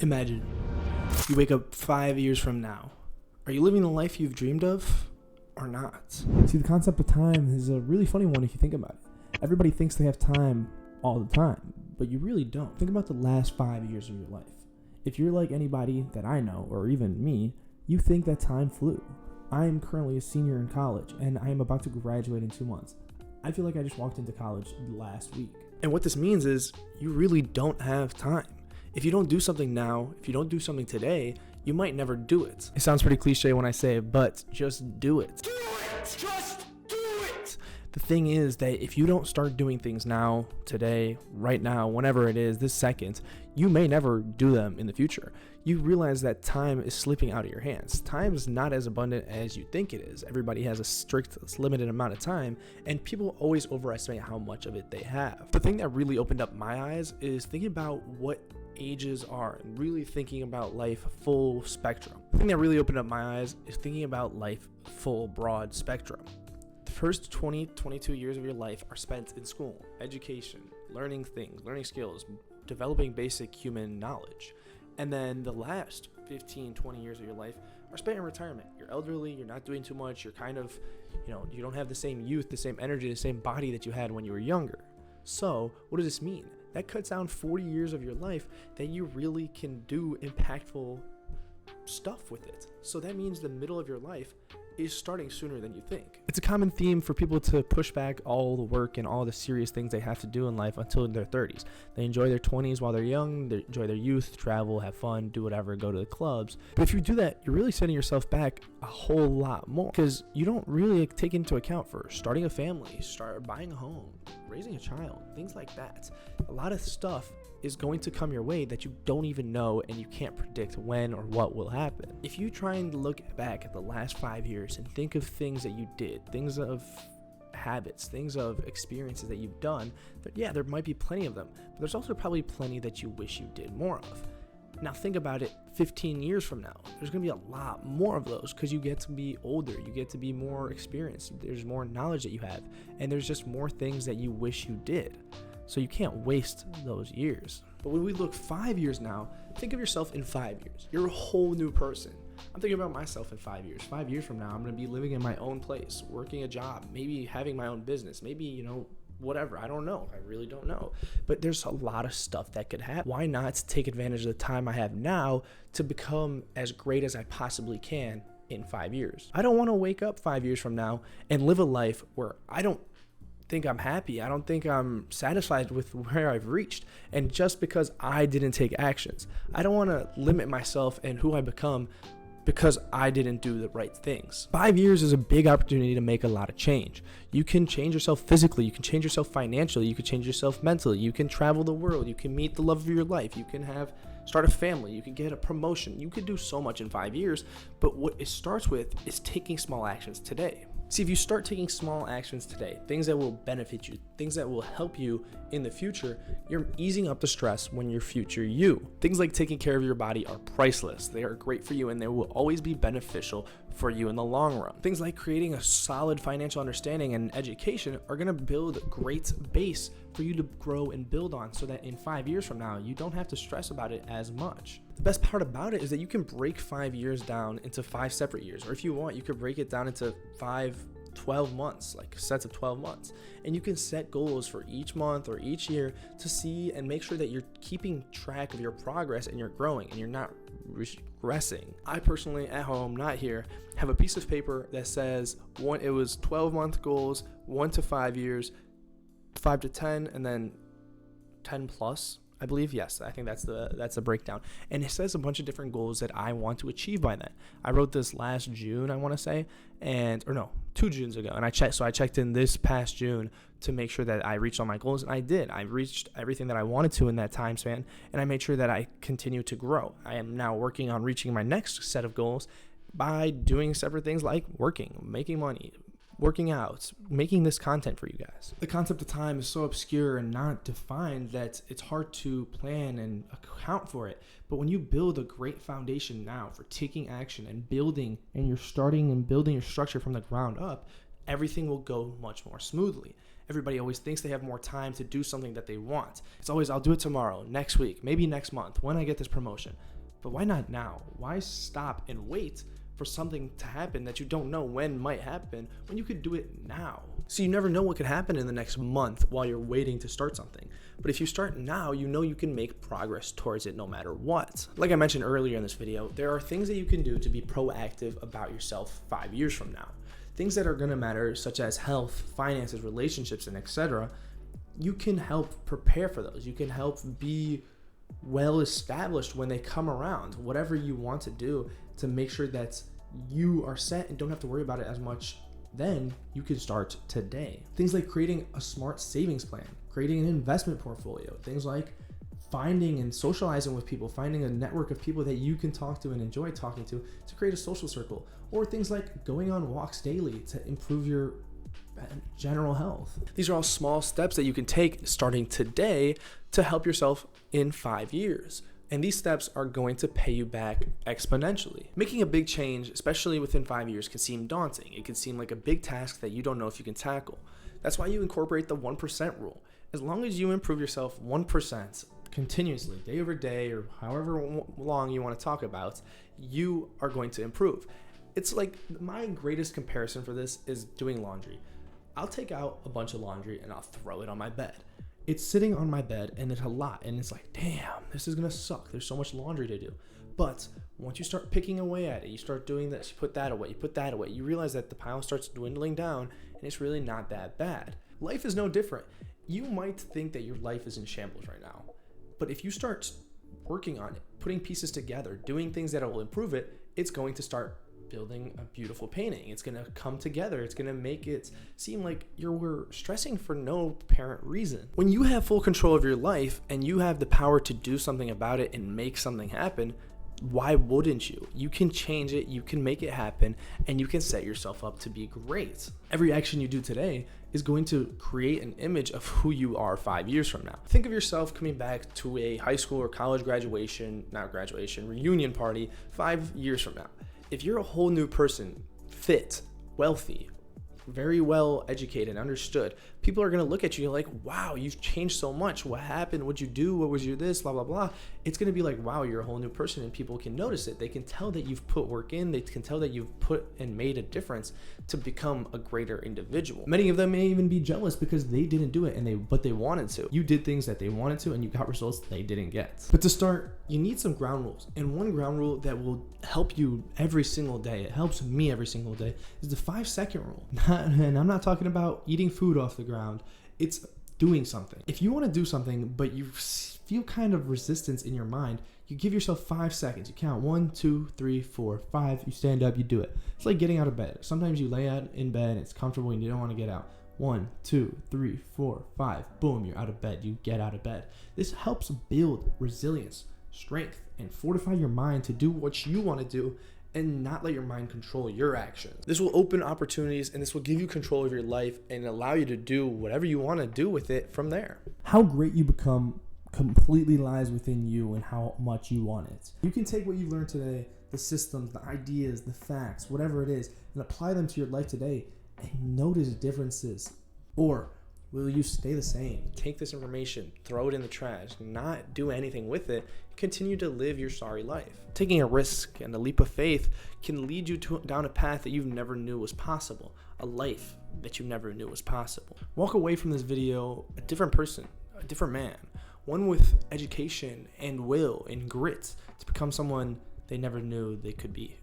Imagine you wake up 5 years from now. Are you living the life you've dreamed of or not? See, the concept of time is a really funny one if you think about it. Everybody thinks they have time all the time, but you really don't. Think about the last 5 years of your life. If you're like anybody that I know, or even me, you think that time flew. I am currently a senior in college, and I am about to graduate in 2 months. I feel like I just walked into college last week. And what this means is you really don't have time. If you don't do something now, if you don't do something today, you might never do it. It sounds pretty cliche when I say it, but just do it. Do it! Just do it! The thing is that if you don't start doing things now, today, right now, whenever it is, this second, you may never do them in the future. You realize that time is slipping out of your hands. Time is not as abundant as you think it is. Everybody has a strict, limited amount of time, and people always overestimate how much of it they have. The thing that really opened up my eyes is thinking about what ages are and really thinking about life full spectrum. The thing that really opened up my eyes is thinking about life full broad spectrum. The first 22 years of your life are spent in school, education, learning things, learning skills, developing basic human knowledge. And then the last 15-20 years of your life are spent in retirement. You're elderly, you're not doing too much, you're kind of, you don't have the same youth, the same energy, the same body that you had when you were younger. So what does this mean? That cuts down 40 years of your life that you really can do impactful stuff with it. So that means the middle of your life is starting sooner than you think. It's a common theme for people to push back all the work and all the serious things they have to do in life until their 30s. They enjoy their 20s while they're young, they enjoy their youth, travel, have fun, do whatever, go to the clubs. But if you do that, you're really setting yourself back a whole lot more because you don't really take into account for starting a family, start buying a home, raising a child, things like that. A lot of stuff is going to come your way that you don't even know and you can't predict when or what will happen. If you try and look back at the last 5 years and think of things that you did, things of habits, things of experiences that you've done, there might be plenty of them, but there's also probably plenty that you wish you did more of. Now think about it 15 years from now. There's going to be a lot more of those because you get to be older, you get to be more experienced, there's more knowledge that you have, and there's just more things that you wish you did. So you can't waste those years. But when we look 5 years now, think of yourself in 5 years. You're a whole new person. I'm thinking about myself in 5 years. 5 years from now, I'm going to be living in my own place, working a job, maybe having my own business, maybe, whatever. I don't know. I really don't know. But there's a lot of stuff that could happen. Why not take advantage of the time I have now to become as great as I possibly can in 5 years? I don't want to wake up 5 years from now and live a life where I don't think I'm happy. I don't think I'm satisfied with where I've reached. And just because I didn't take actions, I don't want to limit myself and who I become because I didn't do the right things. 5 years is a big opportunity to make a lot of change. You can change yourself physically, you can change yourself financially, you can change yourself mentally, you can travel the world, you can meet the love of your life, you can start a family, you can get a promotion, you could do so much in 5 years, but what it starts with is taking small actions today. See, if you start taking small actions today, things that will benefit you, things that will help you in the future, you're easing up the stress when you're future you. Things like taking care of your body are priceless. They are great for you and they will always be beneficial for you in the long run. Things like creating a solid financial understanding and education are going to build a great base for you to grow and build on so that in 5 years from now, you don't have to stress about it as much. The best part about it is that you can break 5 years down into 5 separate years, or if you want, you could break it down into 12 months, like sets of 12 months. And you can set goals for each month or each year to see and make sure that you're keeping track of your progress and you're growing and you're not regressing. I personally, at home, not here, have a piece of paper that says it was 12-month goals, 1 to 5 years, 5 to 10, and then 10 plus. I believe, yes, I think that's the breakdown. And it says a bunch of different goals that I want to achieve by then. I wrote this last June, I want to say, 2 Junes ago. And I checked in this past June to make sure that I reached all my goals. And I did. I reached everything that I wanted to in that time span. And I made sure that I continue to grow. I am now working on reaching my next set of goals by doing separate things like working, making money, working out, making this content for you guys. The concept of time is so obscure and not defined that it's hard to plan and account for it. But when you build a great foundation now for taking action and building, and you're starting and building your structure from the ground up, everything will go much more smoothly. Everybody always thinks they have more time to do something that they want. It's always, I'll do it tomorrow, next week, maybe next month, when I get this promotion. But why not now? Why stop and wait for something to happen that you don't know when might happen when you could do it now? So you never know what could happen in the next month while you're waiting to start something. But if you start now, you know you can make progress towards it no matter what. Like I mentioned earlier in this video, there are things that you can do to be proactive about yourself 5 years from now. Things that are gonna matter, such as health, finances, relationships, and etc. You can help prepare for those. You can help be well established when they come around. Whatever you want to do to make sure that you are set and don't have to worry about it as much, then you can start today. Things like creating a smart savings plan, creating an investment portfolio, things like finding and socializing with people, finding a network of people that you can talk to and enjoy talking to create a social circle, or things like going on walks daily to improve your general health. These are all small steps that you can take starting today to help yourself in 5 years. And these steps are going to pay you back exponentially. Making a big change, especially within 5 years, can seem daunting. It can seem like a big task that you don't know if you can tackle. That's why you incorporate the 1% rule. As long as you improve yourself 1% continuously, day over day, or however long you want to talk about, you are going to improve. It's like, my greatest comparison for this is doing laundry. I'll take out a bunch of laundry and I'll throw it on my bed. It's sitting on my bed and it's a lot, and it's like, damn, this is gonna suck. There's so much laundry to do. But once you start picking away at it, you start doing this, you put that away, you realize that the pile starts dwindling down and it's really not that bad. Life is no different. You might think that your life is in shambles right now, but if you start working on it, putting pieces together, doing things that will improve it, it's going to start building a beautiful painting. It's gonna come together. It's gonna make it seem like you're stressing for no apparent reason. When you have full control of your life and you have the power to do something about it and make something happen, why wouldn't you? You can change it, you can make it happen, and you can set yourself up to be great. Every action you do today is going to create an image of who you are 5 years from now. Think of yourself coming back to a high school or college reunion party 5 years from now. If you're a whole new person, fit, wealthy, very well educated, understood, people are going to look at you like, wow, you've changed so much. What happened? What'd you do? What was your this? Blah, blah, blah. It's going to be like, wow, you're a whole new person, and people can notice it. They can tell that you've put work in. They can tell that you've put and made a difference to become a greater individual. Many of them may even be jealous because they didn't do it but they wanted to. You did things that they wanted to and you got results they didn't get. But to start, you need some ground rules. And one ground rule that will help you every single day, it helps me every single day, is the 5-second rule. And I'm not talking about eating food off the ground. It's doing something. If you want to do something, but you feel kind of resistance in your mind, you give yourself 5 seconds. You count 1, 2, 3, 4, 5. You stand up, you do it. It's like getting out of bed. Sometimes you lay out in bed and it's comfortable and you don't want to get out. 1, 2, 3, 4, 5. Boom, you're out of bed. You get out of bed. This helps build resilience, strength, and fortify your mind to do what you want to do and not let your mind control your actions. This will open opportunities, and this will give you control of your life and allow you to do whatever you want to do with it from there. How great you become completely lies within you and how much you want it. You can take what you've learned today, the systems, the ideas, the facts, whatever it is, and apply them to your life today and notice differences. Or will you stay the same? Take this information, throw it in the trash, not do anything with it, continue to live your sorry life. Taking a risk and a leap of faith can lead you down a path that you never knew was possible, a life that you never knew was possible. Walk away from this video a different person, a different man, one with education and will and grit to become someone they never knew they could be.